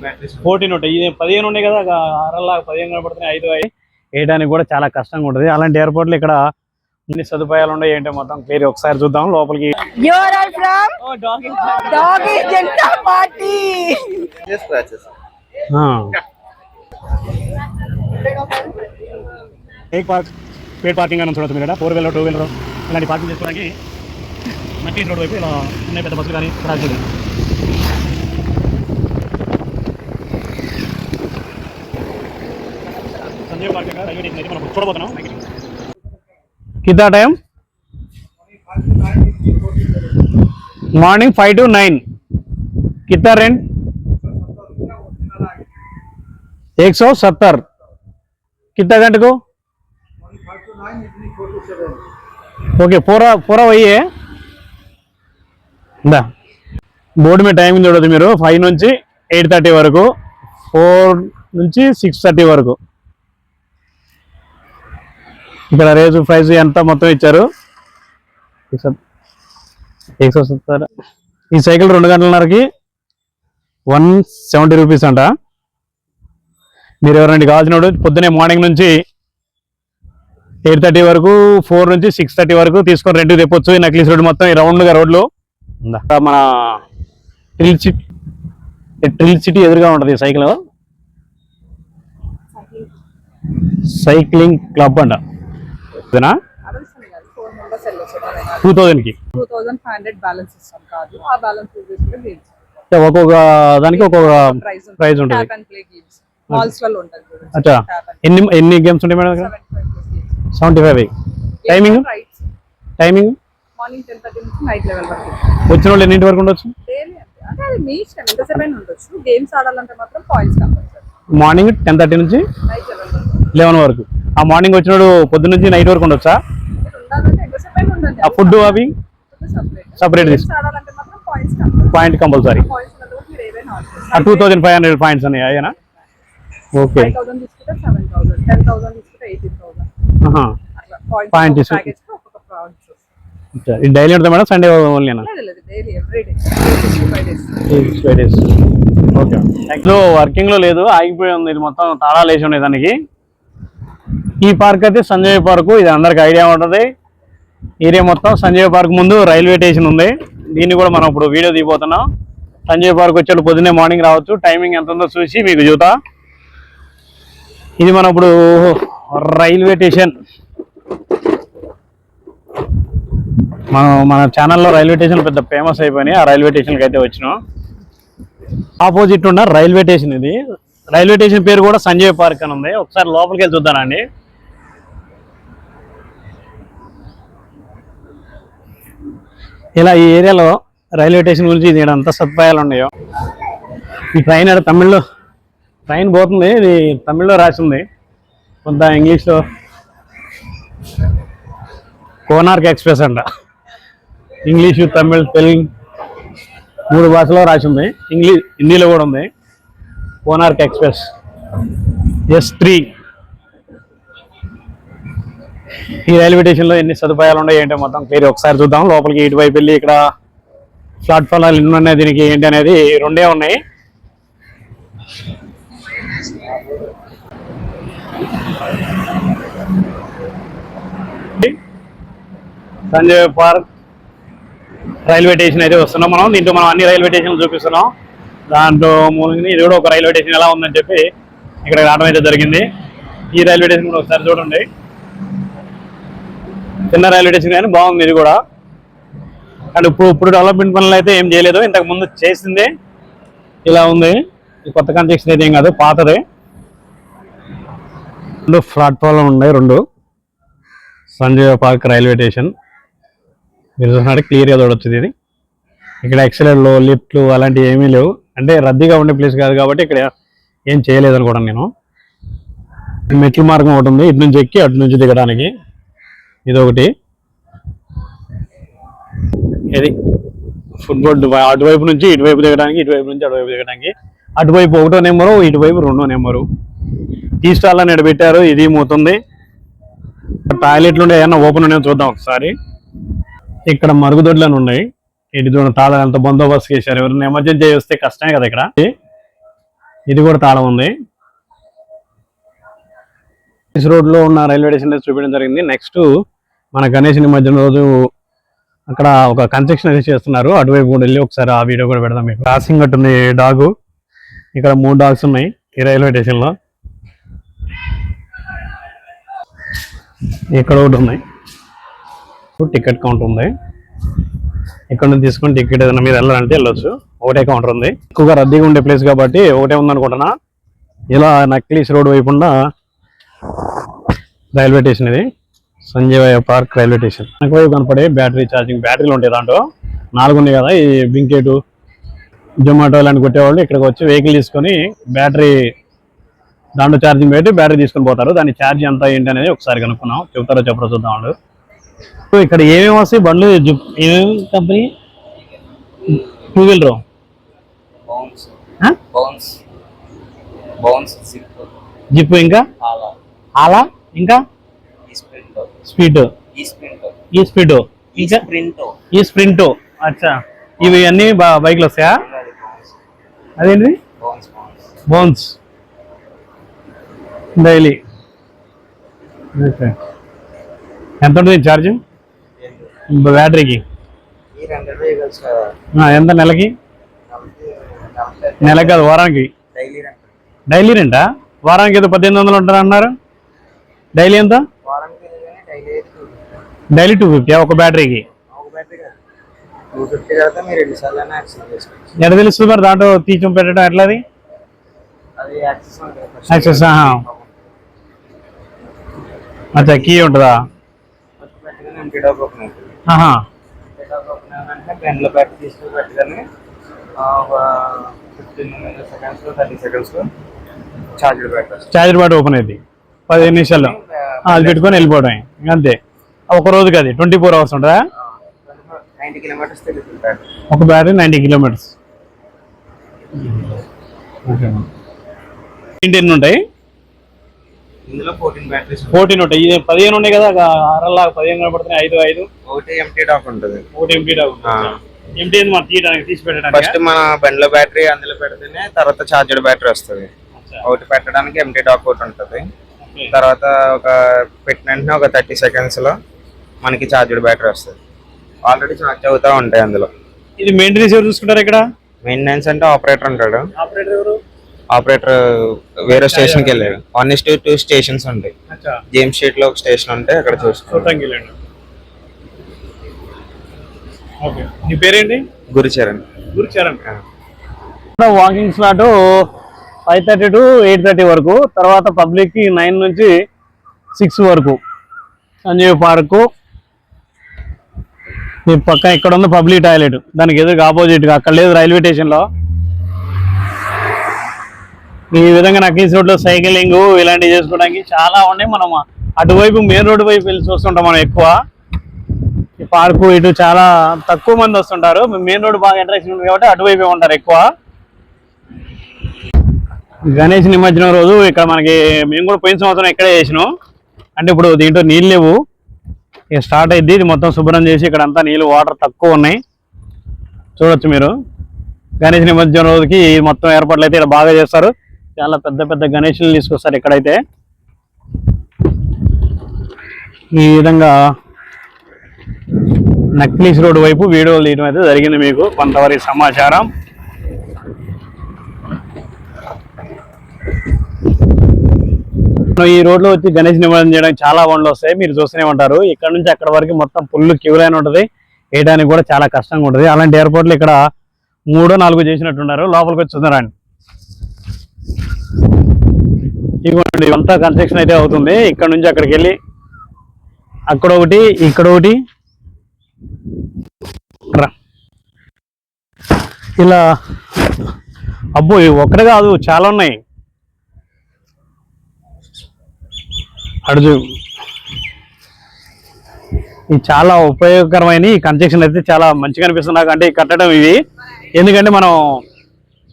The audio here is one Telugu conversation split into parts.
14 ఉంటాయి, ఇది 15 ఉన్నాయి కదా, అరలా 15 కనబడుతున్నాయి, 5 వేయడానికి కూడా చాలా కష్టంగా ఉంటుంది. అలాంటి ఎయిర్పోర్ట్లు ఇక్కడ అన్ని సదుపాయాలు ఉన్నాయి ఏంటో మొత్తం క్లియర్ ఒకసారి చూద్దాం లోపలికి. పేడ్ పార్కింగ్ అని చూడవచ్చు మీరు, 4 వీలర్ 2 వీలర్ ఇలాంటి పార్కింగ్ చేసుకోవడానికి మట్టి రోడ్ వైపు ఇలా ఉన్నాయి పెద్ద బస్సులు కానీ రాజు. సంజయ్ పార్క్ రైల్వే స్టేషన్ అయితే మనం చూడబోతున్నాం. कितना टाइम? Morning 5 to 9. कितना रेंट? 170. कितना घंटे को? ओके, पूरा वही है. बोर्ड में टाइमिंग చూడొచ్చు మీరు, 5 నుంచి 8:30 వరకు, 4 నుంచి 6:30 వరకు. ఇక్కడ రేజు ప్రైస్ ఎంత మొత్తం ఇచ్చారు 170. ఈ సైకిల్ 2 గంటలన్నరకి 170 రూపీస్ అంట. మీరు ఎవరండి కావాల్సిన పొద్దునే మార్నింగ్ నుంచి 8:30 వరకు, 4 నుంచి 6:30 వరకు తీసుకొని రెంట్కి తెప్పొచ్చు. ఈ నక్లీస్ రోడ్ మొత్తం ఈ రౌండ్గా రోడ్లు మన ట్రిల్ సిటీ ఎదురుగా ఉంటుంది. సైకిల్ సైక్లింగ్ క్లబ్ అంట. 2000కి 2500 బ్యాలెన్స్ ఇస్తాం కాదు, ఆ బ్యాలెన్స్ ఒక్కొక్క దానికి ఒక్కొక్క ప్రైస్ ఉంటుంది. అచ్చా, ఎన్ని గేమ్స్ ఉంటాయి మేడం? 75. టైమింగ్ మార్నింగ్ 10:30 నుంచి నైట్ 11 వరకు. వచ్చిన వాళ్ళు ఎన్నింటి వరకు ఉండొచ్చు? అంటే అది మీ ఇష్టం, ఎంతసేపు అయినా ఉండొచ్చు. గేమ్స్ ఆడాలంటే మాత్రం పాయింట్స్ కంపల్సరీ. మార్నింగ్ 10:30 నుంచి నైట్ 11 వరకు. ఆ మార్నింగ్ వచ్చినోడు పొద్దున్న నుంచి నైట్ వరకు ఉండొచ్చా? ఆ ఫుడ్ అవి సపరేట్ పాయింట్ కంపల్సరీ. 2500 పాయింట్స్ అని అయ్యానా? ఓకే, పాయింట్ డైలీ ఉంటుంది మేడం? సండే ఓన్లీనా? ఓకే, వర్కింగ్ లో లేదు, ఆగిపోయి ఉంది. ఇది మొత్తం తాళాలు వేసి ఉన్నాయి దానికి. ఈ పార్క్ అయితే సంజయ్ పార్క్, ఇది అందరికి ఐడియా ఉంటుంది. ఏరియా మొత్తం సంజయ్ పార్క్ ముందు రైల్వే స్టేషన్ ఉంది. దీన్ని కూడా మనం ఇప్పుడు వీడియో దిగిపోతున్నాం. సంజయ్ పార్క్ వచ్చేటప్పుడు పొద్దున్నే మార్నింగ్ రావచ్చు. టైమింగ్ ఎంత ఉందో చూసి మీకు చూతా. ఇది మనం ఇప్పుడు రైల్వే స్టేషన్, మన ఛానల్లో రైల్వే స్టేషన్ పెద్ద ఫేమస్ అయిపోయినాయి. ఆ రైల్వే స్టేషన్కి అయితే వచ్చినాం. ఆపోజిట్ ఉన్న రైల్వే స్టేషన్ ఇది. రైల్వే స్టేషన్ పేరు కూడా సంజయ్ పార్క్ అని ఉంది. ఒకసారి లోపలికి వెళ్ళి చూద్దానండి. ఇలా ఈ ఏరియాలో రైల్వే స్టేషన్ గురించి ఇది అంత సదుపాయాలు ఉన్నాయో. ఈ ట్రైన్ తమిళ్లో ట్రైన్ పోతుంది, ఇది తమిళ్లో రాసి ఉంది, కొంత ఇంగ్లీష్లో. కోనార్క్ ఎక్స్ప్రెస్ అంట. ఇంగ్లీషు, తమిళ్, తెలుగు 3 భాషలో రాసి ఉంది. హిందీలో కూడా ఉంది. Konark express S3. ఈ రైల్వే స్టేషన్లో ఎన్ని సదుపాయాలు ఉన్నాయి ఏంటో మొత్తం క్లియర్ ఒకసారి చూద్దాం. లోపలికి ఇటువైపు వెళ్ళి ఇక్కడ ప్లాట్ఫామ్లు ఎన్ని ఉన్నాయి, దీనికి ఏంటి అనేది 2 ఉన్నాయి. సంజయ్ పార్క్ రైల్వే స్టేషన్ అయితే వస్తున్నాం మనం. దీంట్లో మనం అన్ని రైల్వే స్టేషన్లు చూపిస్తున్నాం. దాంట్లో మూలంగా ఇది కూడా ఒక రైల్వే స్టేషన్ ఎలా ఉందని చెప్పి ఇక్కడ రావడం అయితే జరిగింది. ఈ రైల్వే స్టేషన్ కూడా ఒకసారి చూడండి. చిన్న రైల్వే స్టేషన్ కానీ బాగుంది ఇది కూడా. అండ్ ఇప్పుడు డెవలప్మెంట్ పనులు అయితే ఏం చేయలేదు, ఇంతకు ముందు చేసిందే ఇలా ఉంది. ఈ కొత్త కన్స్ట్రక్షన్ అయితే ఏం కాదు, పాతదే. 2 ప్లాట్ఫామ్లు ఉన్నాయి, 2. సంజయ్ పార్క్ రైల్వే స్టేషన్ మీరు చూసినట్టు క్లియర్గా చూడొచ్చు. ఇది ఇక్కడ ఎక్సలెంట్లు, లిఫ్ట్లు అలాంటివి ఏమీ లేవు. అంటే రద్దీగా ఉండే ప్లేస్ కాదు కాబట్టి ఇక్కడ ఏం చేయలేదు అనుకోవడం నేను. మెట్ల మార్గం ఒకటి ఉంది, ఇటు నుంచి ఎక్కి అటు నుంచి దిగడానికి. ఇదొకటి. ఇది ఫుట్బోర్డ్ అటువైపు నుంచి ఇటువైపు దిగడానికి, ఇటువైపు నుంచి అటువైపు దిగడానికి. అటువైపు 1వ నెంబరు, ఇటువైపు 2వ నెంబరు. టీ స్టాల్ అని పెట్టారు, ఇది మూతుంది. టాయిలెట్లు ఉండే ఏమన్నా ఓపెన్ ఉన్నాయో చూద్దాం ఒకసారి. ఇక్కడ మరుగుదొడ్లు అని ఉన్నాయి. ఇటు చూడండి, తాళ ఎంత బందోబస్తు చేశారు. ఎవరైనా ఎమర్జెన్సీ వస్తే కష్టమే కదా ఇక్కడ. ఇది కూడా తాళం ఉంది. రోడ్ లో ఉన్న రైల్వే స్టేషన్ చూపించడం జరిగింది. నెక్స్ట్ మన గణేష్ నిమజ్జనం రోజు అక్కడ ఒక కన్స్ట్రక్షన్ అయితే చేస్తున్నారు. అటువైపు కూడా వెళ్ళి ఒకసారి ఆ వీడియో కూడా పెడదాం మీకు. క్రాసింగ్ ఉంటుంది డాగు. ఇక్కడ 3 డాగ్స్ ఉన్నాయి ఈ రైల్వే స్టేషన్ లో. ఇక్కడ ఒకటి ఉన్నాయి. టికెట్ కౌంటర్ ఉంది. ఇక్కడ నుంచి తీసుకొని టికెట్ ఏదైనా మీరు వెళ్ళాలంటే వెళ్ళొచ్చు. ఒకటే కౌంటర్ ఉంది. ఎక్కువగా రద్దీగా ఉండే ప్లేస్ కాబట్టి ఒకటే ఉందనుకుంటున్నా. ఇలా నక్లీస్ రోడ్ వైపు ఉన్న రైల్వే స్టేషన్ ఇది సంజయ్ పార్క్ రైల్వే స్టేషన్. నాకు వైపు కనపడే బ్యాటరీ ఛార్జింగ్ బ్యాటరీలు ఉంటాయి. దాంట్లో 4 ఉన్నాయి కదా. ఈ బింకేటు జొమాటో లాంటి కొట్టేవాళ్ళు ఇక్కడికి వచ్చి వెహికల్ తీసుకొని బ్యాటరీ దాంట్లో ఛార్జింగ్ పెట్టి బ్యాటరీ తీసుకొని పోతారు. దాని ఛార్జ్ ఎంత ఏంటి అనేది ఒకసారి కనుక్కున్నాం. చెప్తారో చెప్పరో చూద్దాం వాళ్ళు. ఇక్కడ ఏమేమి వస్తాయి బండ్లు? ఏమేమి కంపెనీ? 2 వీలర్ జిప్, ఇంకా ఆలా, ఇంకా స్పీడ్, ఈ స్పీడ్, ఈ స్ప్రింట్. అచ్చా, ఇవి అన్ని బైక్లు వస్తాయా? అదేంటి? Bounce daily. ఎంత ఉంటుంది ఛార్జింగ్ బ్యాటరీకి? ఎంత నెలకి? నెలకి కాదు, వారానికి. డైలీ రెంటా? వారానికి ఏదో 1800 ఉంటారు అన్నారు. డైలీ ఎంత? డైలీ 250 ఒక బ్యాటరీకి. ఎక్కడ తెలుస్తుంది మరి దాంట్లో తీర్చం పెట్టడం ఎట్లది? యాక్సెస్. అచ్చా, కీ ఉంటుందా? చార్జర్ బ్యాటరీ ఓపెన్ అయింది 15 నిమిషాల్లో. అది పెట్టుకొని వెళ్ళిపోవడం అంతే. ఒక రోజుకి అది 24 hours ఉంటుందా? ఒక బ్యాటరీ 90 కిలోమీటర్స్. ఎన్ని ఉంటాయి ఇందులో? 14 ఉంటాయి. 15 ఉన్నాయి కదా. 15 కనపడుతున్నాయి. 5 ఒకటి ఎంటీ డాక్ ఉంటుంది. ఒకటి ఎంటీ డాక్. ఎంటీ మనం తీయడానికి తీసి పెట్టడానికి ఫస్ట్ మన బండిలో బ్యాటరీ అందులో పెడితేనే తర్వాత చార్జర్ బ్యాటరీ వస్తుంది. ఒకటి పెట్టడానికి ఎంటీ డాక్ ఒకటి ఉంటుంది. తర్వాత ఒక పెట్టిన వెంటనే ఒక 30 seconds లో మనకి చార్జర్ బ్యాటరీ వస్తుంది. ఆల్రెడీ చార్జ్ అవుతా ఉంటాయి అందులో. ఇది మెయింటెనెన్స్ ఎవరు చూసుకుంటారు ఇక్కడ? మెయింటెనెన్స్ అంటే ఆపరేటర్ ఉంటాడు. ఆపరేటర్ ఎవరు? ఆపరేటర్ వేరే స్టేషన్ కి వెళ్ళాడు. 1:2 స్టేషన్స్ ఉంటాయి. జేమ్స్ స్ట్రీట్ లో ఒక స్టేషన్ ఉంటే అక్కడ చూసుకుంటాం. నీ పేరేంటి? గురుచరణ్. వాకింగ్ స్లాట్ 5:30 to 8:30 వరకు. తర్వాత పబ్లిక్ కి 9 నుంచి 6 వరకు. సంజయ్ పార్కు ఈ పక్క ఇక్కడ ఉంది పబ్లిక్ టాయిలెట్. దానికి ఎదురుగా ఆపోజిట్ గా అక్కడ లేదు రైల్వే స్టేషన్ లో. ఈ విధంగా నక్లీస్ రోడ్ లో సైక్లింగ్ ఇలాంటివి చేసుకోవడానికి చాలా ఉన్నాయి. మనం అటువైపు మెయిన్ రోడ్డు వైపు వెళ్ళి చూస్తుంటాం మనం ఎక్కువ. ఈ పార్కు ఇటు చాలా తక్కువ మంది వస్తుంటారు. మెయిన్ రోడ్ బాగా అట్రాక్షన్ ఉంది కాబట్టి అటువైపే ఉంటారు ఎక్కువ. గణేష్ నిమజ్జనం రోజు ఇక్కడ మనకి మేము కూడా పోయిన సంవత్సరం ఇక్కడే చేసినాం. అంటే ఇప్పుడు దీంట్లో నీళ్ళు లేవు. ఇక స్టార్ట్ అయింది. ఇది మొత్తం శుభ్రం చేసి ఇక్కడ అంతా నీళ్ళు వాటర్ తక్కువ ఉన్నాయి. చూడొచ్చు మీరు. గణేష్ నిమజ్జనం రోజుకి మొత్తం ఏర్పాట్లు అయితే ఇక్కడ బాగా చేస్తారు. చాలా పెద్ద పెద్ద గణేషులు తీసుకొస్తారు ఇక్కడైతే. ఈ విధంగా నక్లీస్ రోడ్ వైపు వీడియోలు తీయడం అయితే జరిగింది. మీకు కొంతవరకు సమాచారం. ఈ రోడ్లో వచ్చి గణేష్ నిమజ్జనం చేయడానికి చాలా బండ్లు వస్తాయి. మీరు చూస్తూనే ఉంటారు. ఇక్కడ నుంచి అక్కడ వరకు మొత్తం ఫుల్ క్యూ లైన్ ఉంటుంది. వేయడానికి కూడా చాలా కష్టంగా ఉంటుంది. అలాంటి ఎయిర్పోర్ట్లు ఇక్కడ 3-4 చేసినట్టున్నారు. లోపలికి వచ్చి చూద్దారండి. ఇవ్వండి, ఇవంతా కన్స్ట్రక్షన్ అయితే అవుతుంది. ఇక్కడ నుంచి అక్కడికి వెళ్ళి అక్కడ ఒకటి, ఇక్కడ ఒకటి, ఇలా. అబ్బో, ఒక్కడే కాదు, చాలా ఉన్నాయి. అడుగు, ఇది చాలా ఉపయోగకరమైన ఈ కన్స్ట్రక్షన్ అయితే చాలా మంచిగా అనిపిస్తుంది నాకు. అంటే కట్టడం ఇవి ఎందుకంటే మనం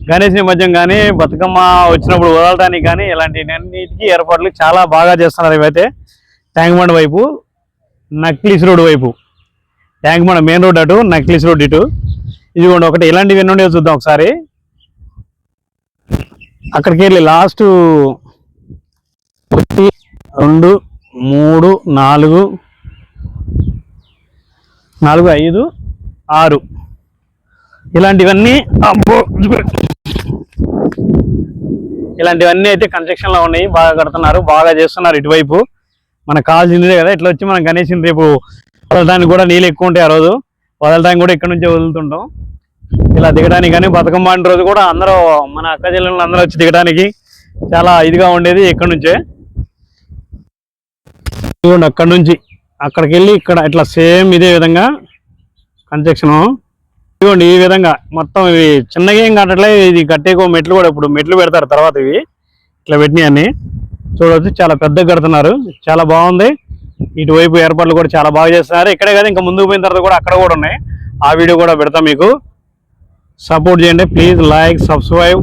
గణేష్ నిమజ్జనం కానీ బతుకమ్మ వచ్చినప్పుడు వదలడానికి కానీ ఇలాంటి అన్నిటికీ ఏర్పాట్లు చాలా బాగా చేస్తున్నారు. ఇవైతే ట్యాంక్ బండ్ వైపు, నక్లీస్ రోడ్ వైపు. ట్యాంక్ బండ్ మెయిన్ రోడ్ అటు, నక్లీస్ రోడ్ ఇటు. ఇదిగోండి ఒకటి. ఇలాంటివి ఎన్ని ఉండేవి చూద్దాం ఒకసారి. అక్కడికి వెళ్ళి లాస్ట్ 1 2 3 4 5 6 ఇలాంటివన్నీ అయితే కన్స్ట్రక్షన్లో ఉన్నాయి. బాగా కడుతున్నారు, బాగా చేస్తున్నారు. ఇటువైపు మనకు కావాల్సిందే కదా. ఇట్లా వచ్చి మనం గణేష్ని రేపు వదలడానికి కూడా నీళ్ళు ఎక్కువ ఉంటాయి. ఆ రోజు వదలడానికి కూడా ఇక్కడ నుంచే వదులుతుంటాం. ఇలా దిగడానికి కానీ బతుకమ్మ రోజు కూడా అందరూ మన అక్క చెల్లెళ్ళు అందరూ వచ్చి దిగడానికి చాలా ఇదిగా ఉండేది. ఇక్కడ నుంచే అక్కడ నుంచి అక్కడికి వెళ్ళి ఇక్కడ ఇట్లా సేమ్ ఇదే విధంగా కన్స్ట్రక్షన్ ఇదిగోండి. ఈ విధంగా మొత్తం ఇవి చిన్నగా ఏం కట్టట్లే. ఇది కట్టేకో మెట్లు కూడా ఇప్పుడు మెట్లు పెడతారు తర్వాత. ఇవి ఇట్లా పెట్టినాయి అన్ని చూడవచ్చు. చాలా పెద్దగా కడుతున్నారు, చాలా బాగుంది. ఇటువైపు ఏర్పాట్లు కూడా చాలా బాగా చేస్తున్నారు. ఇక్కడే కదా, ఇంకా ముందుకు పోయిన తర్వాత కూడా అక్కడ కూడా ఉన్నాయి. ఆ వీడియో కూడా పెడతాం. మీకు సపోర్ట్ చేయండి ప్లీజ్. లైక్, సబ్స్క్రైబ్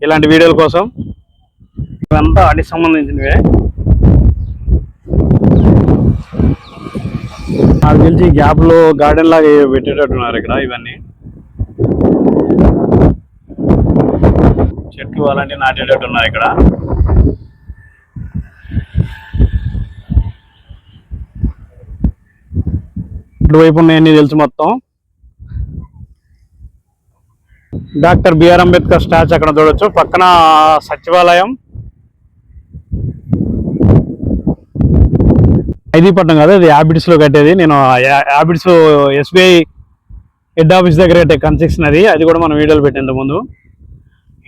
ఇలాంటి వీడియోల కోసం. ఇవంతా వాటికి సంబంధించినవే. నాకు తెలిసి గ్యాప్ లో గార్డెన్ లాగా పెట్టేటట్టున్నారు ఇక్కడ. ఇవన్నీ చెట్లు అలాంటివి నాటేటట్టున్నారు ఇక్కడ. ఇటువైపు ఉన్నాయన్నీ తెలుసు మొత్తం. డాక్టర్ బిఆర్ అంబేద్కర్ స్టాచ్యూ అక్కడ చూడొచ్చు. పక్కన సచివాలయం. ఖైదీపట్నం కాదు, అది హ్యాబిట్స్ లో కట్టేది. నేను హ్యాబిట్స్ ఎస్బీఐ హెడ్ ఆఫీస్ దగ్గర కట్టే కన్స్ట్రక్షన్ అది. అది కూడా మనం వీడియోలు పెట్టేంత ముందు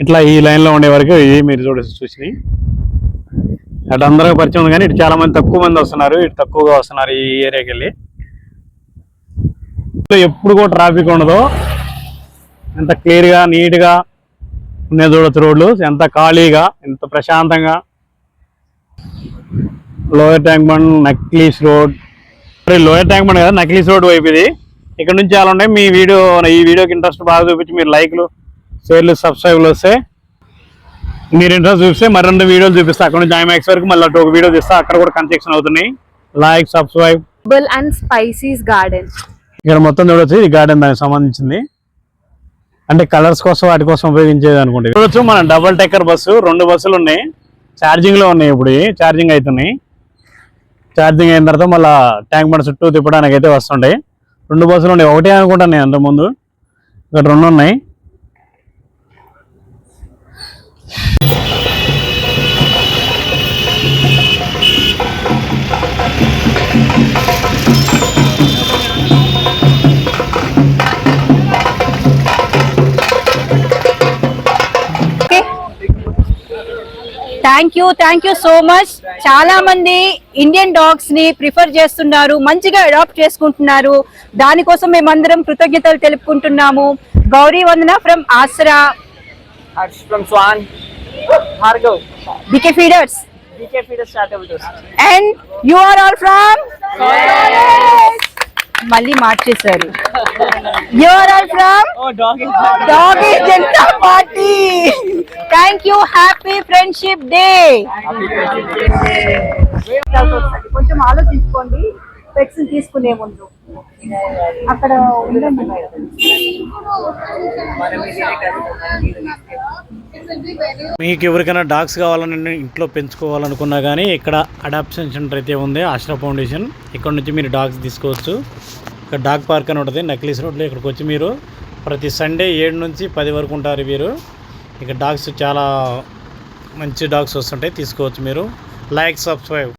ఇట్లా ఈ లైన్ లో ఉండే వరకు ఇది మీరు చూసి అటు అందరూ పరిచయం ఉంది. కానీ ఇటు చాలా మంది తక్కువ మంది వస్తున్నారు, ఇటు తక్కువగా వస్తున్నారు ఈ ఏరియాకి వెళ్ళి. ఎప్పుడు కూడా ట్రాఫిక్ ఉండదు. ఎంత క్లియర్గా నీట్గా ఉన్నాయి చూడొచ్చు. రోడ్లు ఎంత ఖాళీగా, ఎంత ప్రశాంతంగా. Lower tank bund, necklace road. Lower tank bund కదా, నక్లీస్ రోడ్ వైపు ఇది. ఇక్కడ నుంచి చాలా ఉన్నాయి. ఈ వీడియోకి ఇంట్రెస్ట్ బాగా చూపించి మీరు లైక్లు, షేర్లు, సబ్స్క్రైబ్లు వస్తే మీరు ఇంట్రెస్ట్ చూపిస్తే మరిన్ని వీడియోలు చూపిస్తా. అక్కడ నుంచి ఐమాక్స్ వరకు మళ్ళీ ఒక వీడియో చూస్తా. అక్కడ కూడా కన్స్ట్రక్షన్ అవుతున్నాయి. Like, subscribe. And spices garden ఇక్కడ మొత్తం చూడొచ్చు. ఇది గార్డెన్ దానికి సంబంధించింది. అంటే కలర్స్ కోసం వాటి కోసం ఉపయోగించేది అనుకుంటే. చూడొచ్చు మన డబుల్ టెక్కర్ బస్సు. 2 బస్సులు ఉన్నాయి, ఛార్జింగ్ లో ఉన్నాయి. ఇప్పుడు ఛార్జింగ్ అవుతున్నాయి. ఛార్జింగ్ అయిన తర్వాత మళ్ళీ ట్యాంక్ బండ్ చుట్టూ తిప్పడానికి అయితే వస్తుంటాయి. 2 బస్సులు ఉన్నాయి. ఒకటే అనుకుంటాను నేను అంతకుముందు. ఇక్కడ 2 ఉన్నాయి. Thank you so much. చాలా మంది ఇండియన్ డాగ్స్ ని ప్రిఫర్ చేస్తున్నారు, మంచిగా అడాప్ట్ చేసుకుంటున్నారు. దానికోసం మేమందరం కృతజ్ఞతలు తెలుపుకుంటున్నాము. Gouri Vandana from Aasara, Harsh from Swan, Bhargav, BK Feeders, Startup Tours. and you are all from మళ్ళీ మార్చేశారు. You are all from Doggy Janata Party. Thank you. Happy Friendship Day. కొంచెం ఆలోచించుకోండి పెట్స్ తీసుకునే ముందు. అక్కడ ఉండండి మేడం. మీకు ఎవరికైనా డాగ్స్ కావాలని ఇంట్లో పెంచుకోవాలనుకున్నా కానీ ఇక్కడ అడాప్షన్ సెంటర్ అయితే ఉంది, ఆశ్రా ఫౌండేషన్. ఇక్కడ నుంచి మీరు డాగ్స్ తీసుకోవచ్చు. ఇక్కడ డాగ్ పార్క్ అని ఉంటుంది నక్లీస్ రోడ్లో. ఇక్కడికి వచ్చి మీరు ప్రతి సండే 7 నుంచి 10 వరకు ఉంటారు వీరు. ఇక్కడ డాగ్స్ చాలా మంచి డాగ్స్ వస్తుంటాయి, తీసుకోవచ్చు మీరు. Like, subscribe.